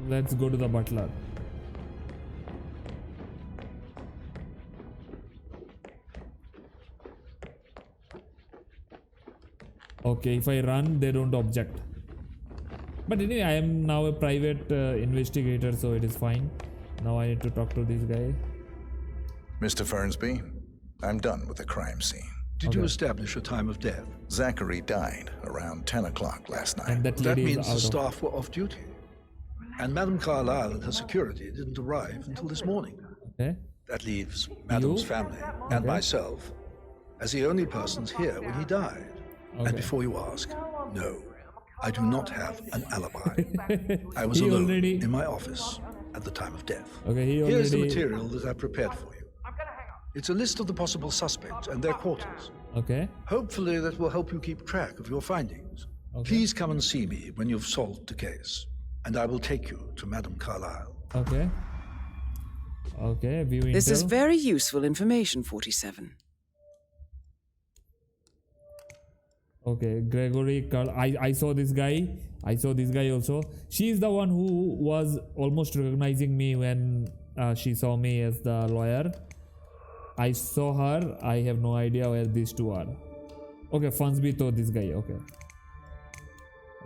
Let's go to the butler. Okay, if I run, they don't object. But anyway, I am now a private investigator, so it is fine. Now I need to talk to this guy. Mr. Fernsby, I'm done with the crime scene. Did you establish a time of death? Zachary died around 10 o'clock last night. And that That lady means is the out of... staff were off duty. And Madame Carlyle and her security didn't arrive until this morning. Okay. That leaves Madame's You? family and myself as the only persons here when he died. Okay. And before you ask, no, I do not have an alibi. I was He alone already- in my office at the time of death. Okay, he Here's the already... material that I prepared for you. It's a list of the possible suspects and their quarters. Okay. Hopefully that will help you keep track of your findings. Okay. Please come and see me when you've solved the case, and I will take you to Madame Carlyle. Okay. Okay, view intel. This is very useful information, 47. Okay, Gregory Carl. I saw this guy. I saw this guy also. She is the one who was almost recognizing me when she saw me as the lawyer. I saw her. I have no idea where these two are. Okay, Funsby told this guy. Okay.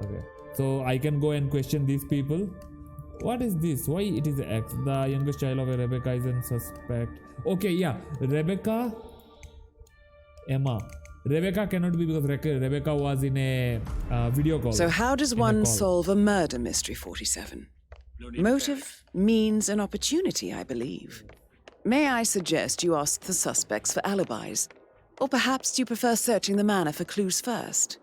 Okay. So I can go and question these people. What is this? Why it is X? The youngest child of a Rebecca is a suspect. Okay, yeah. Rebecca. Emma. Rebecca cannot be because Rebecca was in a video call. So how does one solve a murder mystery, 47? Motive, means, and opportunity, I believe. May I suggest you ask the suspects for alibis? Or perhaps you prefer searching the manor for clues first?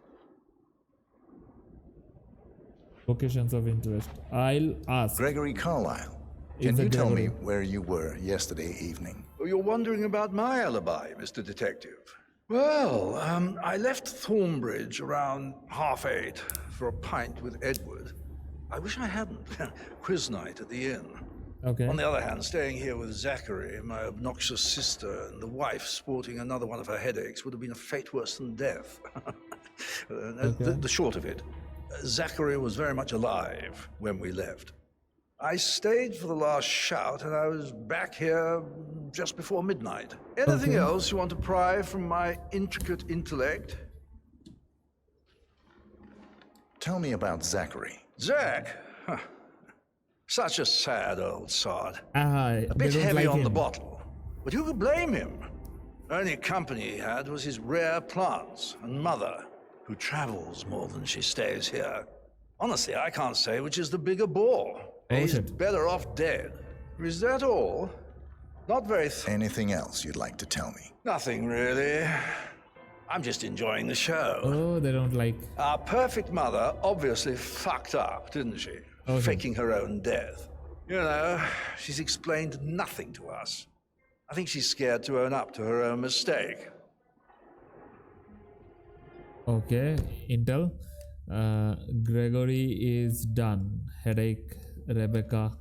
Locations of interest. I'll ask. Gregory Carlyle, Is can that you tell me Gregory? where you were yesterday evening? Oh, you're wondering about my alibi, Mr. Detective. Well, I left Thornbridge around 8:30 for a pint with Edward. I wish I hadn't. Quiz night at the inn. Okay. On the other hand, staying here with Zachary, my obnoxious sister, and the wife sporting another one of her headaches would have been a fate worse than death. The short of it, Zachary was very much alive when we left. I stayed for the last shout, and I was back here just before midnight. Anything else you want to pry from my intricate intellect? Tell me about Zachary. Zach? Huh. Such a sad old sod. A A bit heavy on the bottle. But who could blame him? Only company he had was his rare plants and mother, who travels more than she stays here. Honestly, I can't say which is the bigger bore. He's shit. better off dead. Is that all? Not very Anything else you'd like to tell me? Nothing really. I'm just enjoying the show. Oh, they don't like. Our perfect mother obviously fucked up, didn't she? Okay. Faking her own death. You know, she's explained nothing to us. I think she's scared to own up to her own mistake. Okay, intel. Gregory is done. Headache. Rebecca.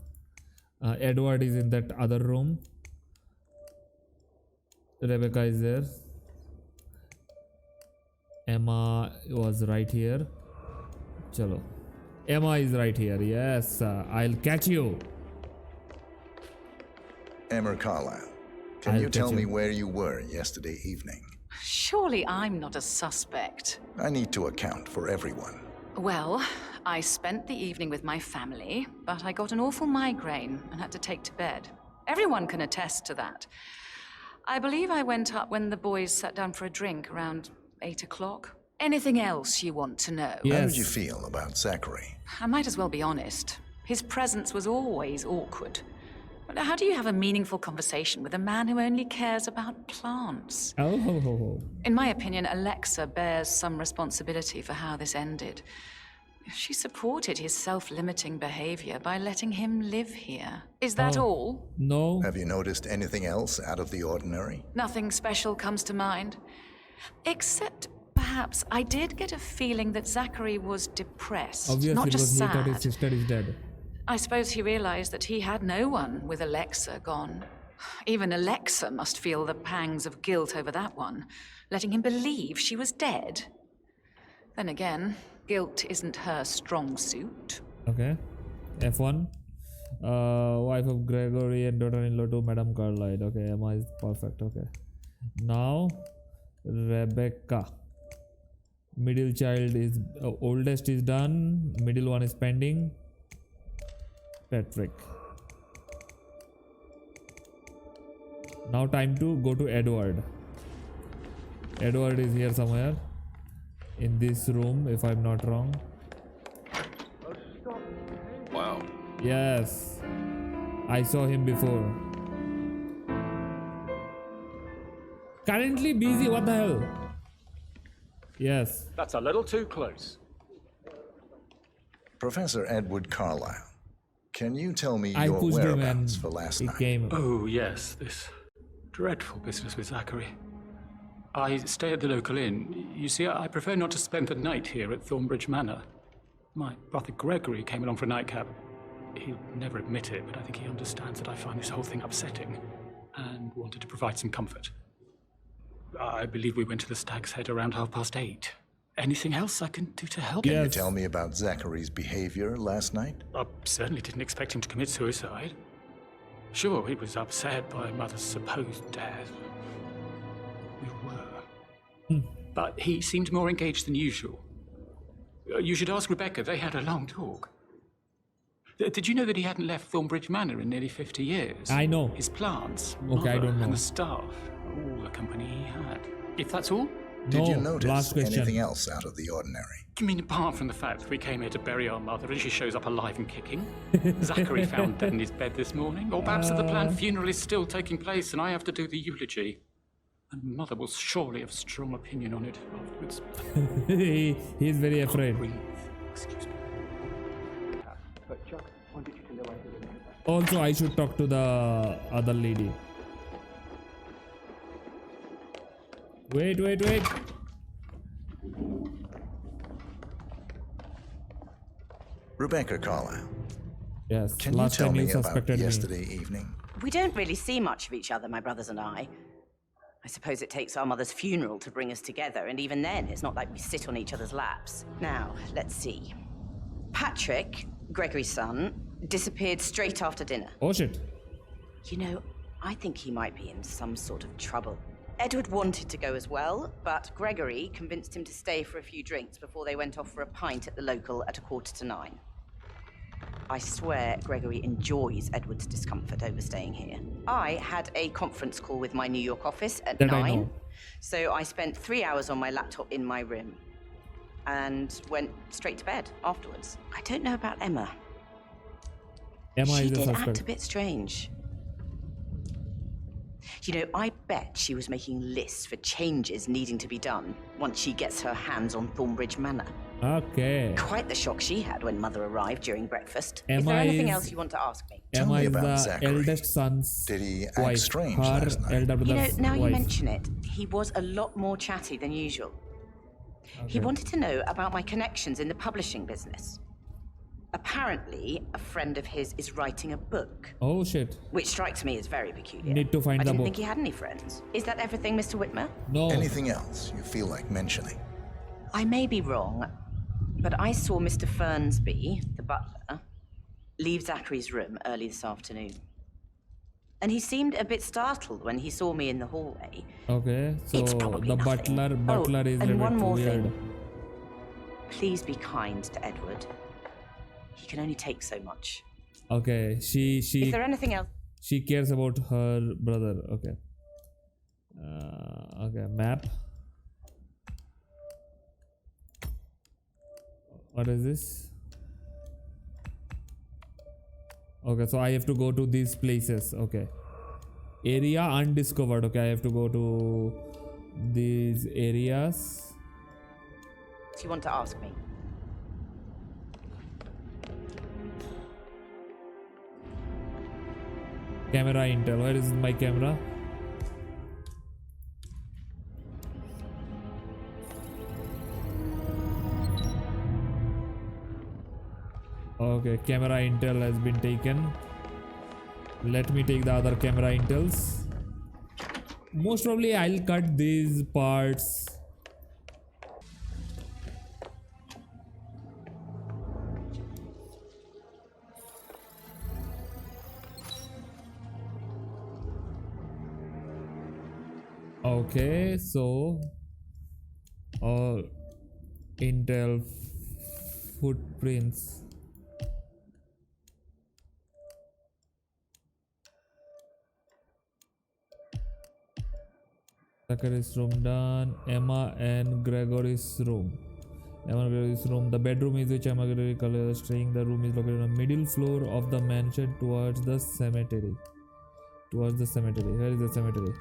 Edward is in that other room. Rebecca is there. Emma was right here. Chalo. Emma is right here. Yes, I'll catch you. Emma Carlyle, can I'll you tell catch me you. where you were yesterday evening? Surely I'm not a suspect. I need to account for everyone. Well, I spent the evening with my family, but I got an awful migraine and had to take to bed. Everyone can attest to that. I believe I went up when the boys sat down for a drink around 8 o'clock. Anything else you want to know? Yeah. How Yes. did you feel about Zachary? I might as well be honest. His presence was always awkward. But how do you have a meaningful conversation with a man who only cares about plants? Oh. In my opinion, Alexa bears some responsibility for how this ended. She supported his self-limiting behavior by letting him live here. Is that Oh. all? No. Have you noticed anything else out of the ordinary? Nothing special comes to mind. Except, perhaps, I did get a feeling that Zachary was depressed, Obviously, not because just he thought his sad. sister is dead. I suppose he realized that he had no one with Alexa gone. Even Alexa must feel the pangs of guilt over that one, letting him believe she was dead. Then again, guilt isn't her strong suit. Okay. F1. Wife of Gregory and daughter-in-law to Madame Carlyle. Okay, Emma is perfect. Okay. Now, Rebecca. Middle child is oldest is done. Middle one is pending. Patrick. Now time to go to Edward. Edward is here somewhere in this room, if I'm not wrong. Wow. Yes, I saw him before. Currently busy. What the hell? Yes. That's a little too close. Professor Edward Carlyle, can you tell me I your pushed him and whereabouts for last he night? came. Oh, yes, this dreadful business with Zachary. I stay at the local inn. You see, I prefer not to spend the night here at Thornbridge Manor. My brother Gregory came along for a nightcap. He'll never admit it, but I think he understands that I find this whole thing upsetting and wanted to provide some comfort. I believe we went to the Stag's Head around 8:30. Anything else I can do to help? Can you Yes. tell me about Zachary's behavior last night? I certainly didn't expect him to commit suicide. Sure, he was upset by Mother's supposed death. We were. But he seemed more engaged than usual. You should ask Rebecca. They had a long talk. Did you know that he hadn't left Thornbridge Manor in nearly 50 years? I know. His plants, Okay, I Mother, don't know. and the staff, all the company he had. If that's all? Did you No, notice last question. anything else out of the ordinary? You mean apart from the fact that we came here to bury our mother and she shows up alive and kicking? Zachary found dead in his bed this morning? Or perhaps that the planned funeral is still taking place and I have to do the eulogy? And Mother will surely have a strong opinion on it afterwards. He's very afraid. Breathe. Excuse me. But Chuck wanted you to know I did it. Also, I should talk to the other lady. Wait. Rebecca Carlyle, Yes, can you last tell time you me about suspected me. yesterday evening? We don't really see much of each other, my brothers and I. I suppose it takes our mother's funeral to bring us together, and even then, it's not like we sit on each other's laps. Now, let's see. Patrick, Gregory's son, disappeared straight after dinner. Oh shit. You know, I think he might be in some sort of trouble. Edward wanted to go as well, but Gregory convinced him to stay for a few drinks before they went off for a pint at the local at 9:15. I swear Gregory enjoys Edward's discomfort over staying here. I had a conference call with my New York office at That I 9, know. so I spent 3 hours on my laptop in my room and went straight to bed afterwards. I don't know about Emma. Emma She is a did act suspect. a bit strange. You know, I bet she was making lists for changes needing to be done once she gets her hands on Thornbridge Manor. Okay. Quite the shock she had when Mother arrived during breakfast. Is Emma there anything is- else you want to ask me? Tell Emma me is about the Zachary. eldest son's Did he act wife. strange Her last night? elder You know, brother's now you wife. mention it, he was a lot more chatty than usual. He wanted to know about my connections in the publishing business. Apparently, a friend of his is writing a book, Oh shit. which strikes me as very peculiar. Need to find I the didn't book. think he had any friends. Is that everything, Mr. Whitmer? No. Anything else you feel like mentioning? I may be wrong, but I saw Mr. Fernsby, the butler, leave Zachary's room early this afternoon. And he seemed a bit startled when he saw me in the hallway. Okay. So It's probably the nothing. butler is a and little one bit more weird. thing. Please be kind to Edward. He can only take so much. Okay. She Is there anything else? she cares about her brother. Okay. Okay. Map. What is this? Okay, so I have to go to these places. Okay. Area undiscovered. Okay, I have to go to these areas. Do you want to ask me? Camera intel. Where is my camera? Okay, camera intel has been taken. Let me take the other camera intels. Most probably I'll cut these parts. Okay, so all intel footprints. Zachary's room done. Emma and Gregory's room. Emma and Gregory's room. The bedroom is which Emma and Gregory color staying. The room is located on the middle floor of the mansion towards the cemetery. Where is the cemetery?